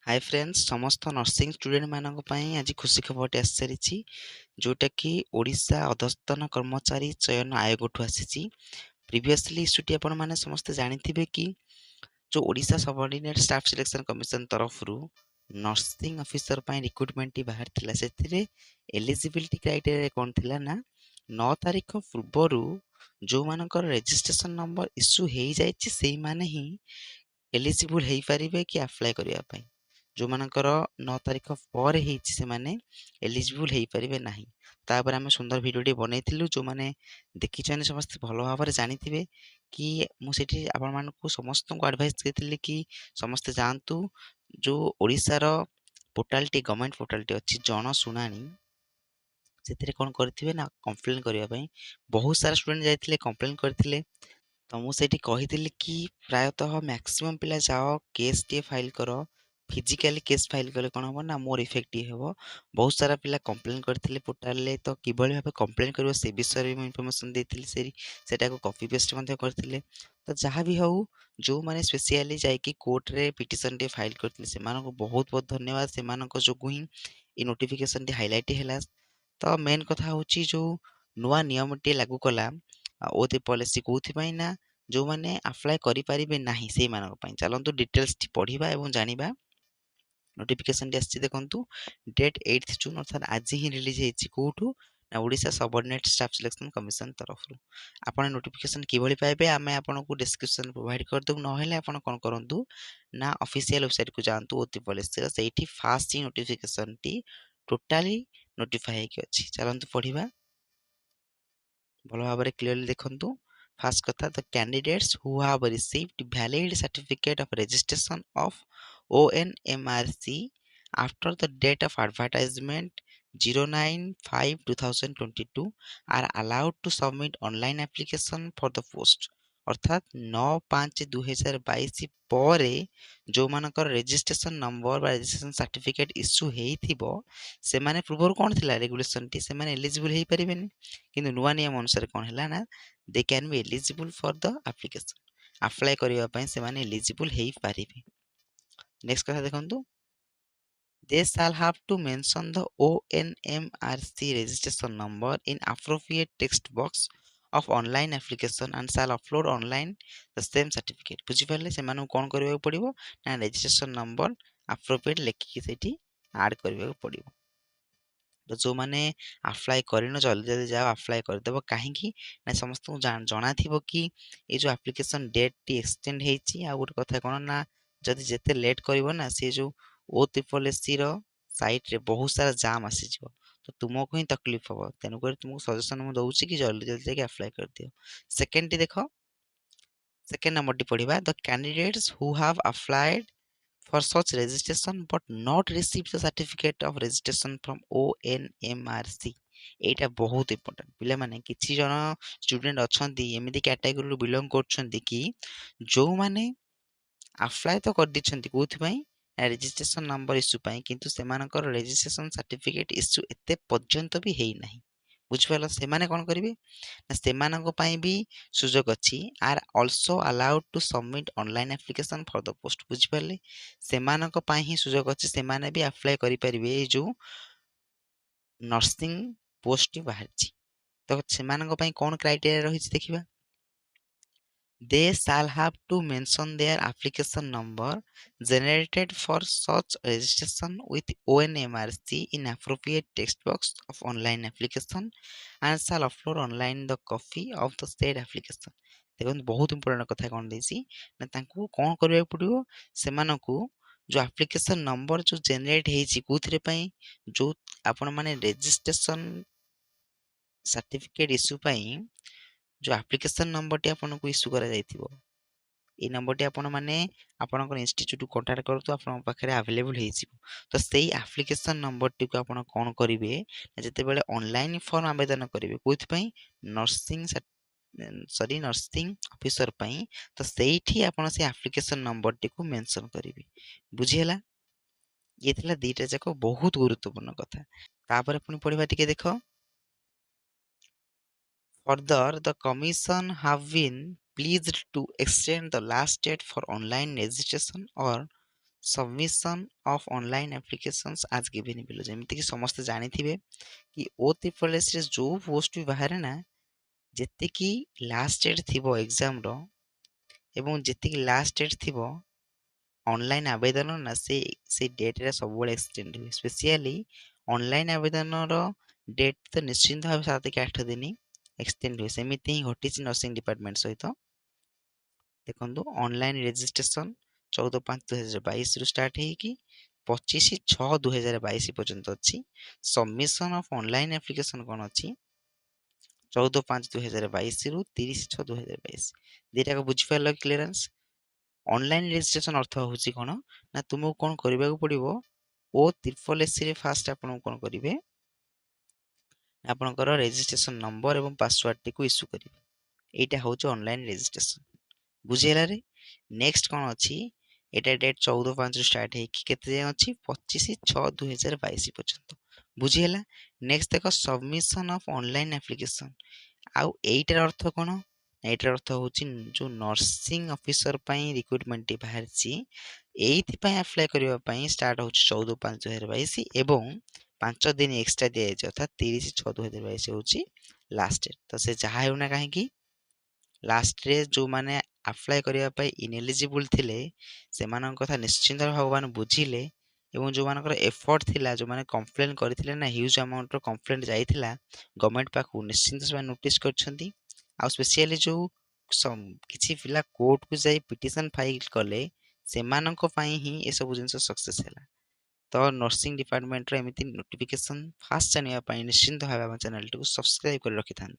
hi friends समस्त nursing student मानक पई आज खुशी खबर आसी सारी जोटा कि ओडिशा अधस्तन कर्मचारी चयन आयोग ठू आसी प्रीवियसली इश्यूटी आपण माने समस्त जानिथिबे कि जो Odisha subordinate staff selection commission तरफ रु नर्सिंग ऑफिसर पई रिक्रूटमेंट टी बाहर थिला सेथिरे एलिजिबिलिटी क्राइटेरिया कोन थिला ना 9 तारिख पूर्वरु जो मानकर रजिस्ट्रेशन नंबर इश्यू हेई जायछि सेही माने ही एलिजिबल हेई परिबे कि अप्लाई करिया पई जो मानकर 9 तारिख पर हेछि से माने एलिजिबल हेई परिबे नाही तापर हम सुंदर वीडियोटी बनैथिलु जो माने देखि छन समस्त भलो भाबरे जानिथिबे कि मु सेठी आपण मानकु समस्त को एडवाइस करथिले कि समस्त जानतु जो ओडिसा रो पोर्टलटी गवर्नमेंट पोर्टलटी अछि जन सुनानी सेथिरे कोन करथिबे ना कंप्लेन करिया पई बहुत सारा स्टूडेंट जाइथिले कंप्लेन करथिले तो मुझे कही कि प्रायतः मैक्सिमम पिला जाओ केस टे फाइल कर फिजिकली केस फाइल कले कौन हम ना मोर इफेक्टिव हो बहुत सारा पिला कंप्लेन करथिले पोर्टल तो किभली भाबे कंप्लेन करिवो से विषय में इन्फॉर्मेशन देथिले सेटा को कॉपी पेस्ट मध्ये करथिले तो जहाँ भी हो जो माने स्पेशली जाय कि कोर्ट रे पिटिशन टे फाइल करथिले से मानको बहुत बहुत धन्यवाद से मानको जो ही ई नोटिफिकेशन टे हाइलाइट हैला तो मेन कथा होची जो नुआ नियम टे लागू कला ओते पॉलिसी कोथि पई ना जो माने अप्लाई करि परिबे नाही से मानक पई चलंतु डिटेल्स टी पढिबा एवं जानिबा नोटिफिकेशन टी आछि देखंतु डेट 8 जून अर्थात आज ही रिलीज हेछि कोठु ना Odisha subordinate staff selection commission तरफ रु आपण नोटिफिकेशन किभली पाइबे आमे आपनको डिस्क्रिप्शन प्रोवाइड कर दउ न हेले आपण कोन करंतु ना ऑफिशियल वेबसाइट को जानतु ओती पॉलिसी सेठी फास्ट ही नोटिफिकेशन टी टोटली नोटिफाई कि अछि चलंतु पढिबा भलो भाबरे क्लियरली देखंतु फर्स्ट कथा the candidates who have received valid certificate of registration of ONMRC after the date of advertisement 09/5/2022 are allowed to submit online application for the post अर्थात 9/5/2022 परे जो मानकर registration number बा रजिस्ट्रेशन सर्टिफिकेट इश्यू हेइथिबो से माने पूर्व कोन थिला रेगुलेशन टी से माने एलिजिबल हेइ परिबेनी किंतु नुवा नियम अनुसार कोन हैला ना they can be eligible for the application apply करिवा पई से माने एलिजिबल हेइ परिबे नेक्स्ट कथा देखंतु they shall have to mention the ONMRC registration number in appropriate text box of online application and shall upload online the same certificate बुझी परले से मानु कोन करबा पड़िबो ना रजिस्ट्रेशन नंबर appropriate लेखि सेठी ऐड करबा पड़िबो तो जो माने अप्लाई करिनो जल्दी जल्दी जाओ अप्लाई कर देबो काहे कि ना समस्त को जाना थिबो कि ए जो एप्लीकेशन डेट टी एक्सटेंड हेछि आ गुट कथा कोन ना जदि जेते लेट करिवो ना से जो ओ ट्रिपल एससी रो साइट रे बहुत सारा जाम आसी जिवो तो तुमको ही तकलीफ हो तेनु कर तुमको सजेशन मु दउछि कि जल्दी जल्दी जाके अप्लाई कर दियो सेकंड टी देखो सेकंड नंबर टी पढिबा the candidates who have applied for such registration but not received the certificate of registration from ONMRC एटा बहुत इंपोर्टेंट पिला माने किछि जन स्टूडेंट अछंती एमिति कैटेगरी बिलोंग करछंती कि जो माने अप्लाई तो कर दिछंती कोथि पई रजिस्ट्रेशन नंबर इश्यू पई किंतु सेमानकर रजिस्ट्रेशन सर्टिफिकेट इश्यू एते पर्यंत भी हेई नाही बुझिपाला से माने कोन करिवे ना सेमानको पई भी सुजोग अछि are also allowed to submit online application for the post बुझिपाले सेमानको पई ही सुजोग अछि सेमाने भी अप्लाई करि परिबे ए जो नर्सिंग पोस्ट बाहरछि तो सेमानको पई कोन क्राइटेरिया रहिछि देखिबा they shall have to mention their application number generated for such registration with ONMRC in appropriate text box of online application and shall upload online the copy of the said application देखो बहुत important कथा कोन देसी ना तांको कोन करबा पड़ियो सेमानकु जो application number जो जनरेट हेछि कोथरे पई जो आपण माने रजिस्ट्रेशन सर्टिफिकेट इश्यू पई जो एप्लीकेशन नंबर टी आपन को इश्यू करा जाइथिबो ए नंबर टी आपण माने आपनकर इंस्टीट्यूट कांटेक्ट करतो आपन पाखरे अवेलेबल हेजिबो तो सेही एप्लीकेशन नंबर टी को आपण कोन करिवे जते बेले ऑनलाइन फॉर्म आवेदन करिवे कोथि पई नर्सिंग नर्सिंग ऑफिसर पई तो सेहीठी आपण से एप्लीकेशन नंबर टी को मेंशन करिवे बुझियला ये थिला दीटा जाको बहुत गुरुत्वपूर्ण कथा तापर पुनी पढिबा टिके देखो Further, the Commission have been pleased to extend the last date for online registration or submission of online applications आज गिवन बिलो जेମିତି कि समस्त जानिथिबे कि OSSSC रे जो पोस्ट भी बाहर ना जेतिकी लास्ट डेट थिबो एग्जाम रो एवं जेतिकी लास्ट डेट थिबो ऑनलाइन आवेदन ना से डेट रे सब बेले एक्सटेंड हुए स्पेशली ऑनलाइन आवेदन रो डेट तो निश्चिंत भाव 7 कि 8 दिन एक्सटेंड हुए सेमिति ही घटिछि नर्सिंग डिपार्टमेंट सहित देखंतु ऑनलाइन रजिस्ट्रेशन 14/5/2022 रु स्टार्ट हेकी 25/6/2022 पर्यंत अछि सबमिशन ऑफ ऑनलाइन एप्लीकेशन कोन अछि 14/5/2022 रु 30/6/2022 दिटा को बुझि पारल क्लियरेंस ऑनलाइन रजिस्ट्रेशन अर्थ होची कोन ना तुमको कोन करबा को पड़िबो OSSSC रे फास्ट आपन कोन करिवे आपनकर रजिस्ट्रेशन नंबर एवं पासवर्ड टी को इश्यू करिवे एटा होची ऑनलाइन रजिस्ट्रेशन बुझेला रे नेक्स्ट कोन अछि एटा डेट 14/5 रु स्टार्ट हे कि केते जे अछि 25/6/2022 पर्यंत बुझेला नेक्स्ट देखो सबमिशन ऑफ ऑनलाइन एप्लीकेशन आउ एटार अर्थ कोन एटार अर्थ होची जो नर्सिंग ऑफिसर पई रिक्रूटमेंट टी बाहर छि एथि पई अप्लाई करबा पई स्टार्ट होची 14/5/2022 एवं 5 दिन एक्स्ट्रा दिया जाय अर्थात 30/6/2022 होची लास्ट डेट तो से जहा हेउना काहे कि लास्ट रे जो माने अप्लाई करबा पई इनएलिजिबल थिले सेमान कथा निश्चिंत भगवान बुझिले एवं जो मानकर एफर्ट थिला जो माने कंप्लेन करथिले ना ह्यूज अमाउंट रो कंप्लेंट जाइथिला गवर्नमेंट पाखु निश्चिंत से नोटिस करछंती आ स्पेशली जो किछि पिला कोर्ट को जाई पिटिशन फाइल कले सेमानक पई ही ए सब जिंस सक्सेस हैला तो नर्सिंग डिपार्टमेंट रो एमिति नोटिफिकेशन फास्ट जानिया पई निश्चिंत भाबा चैनल को सब्सक्राइब कर रखिथान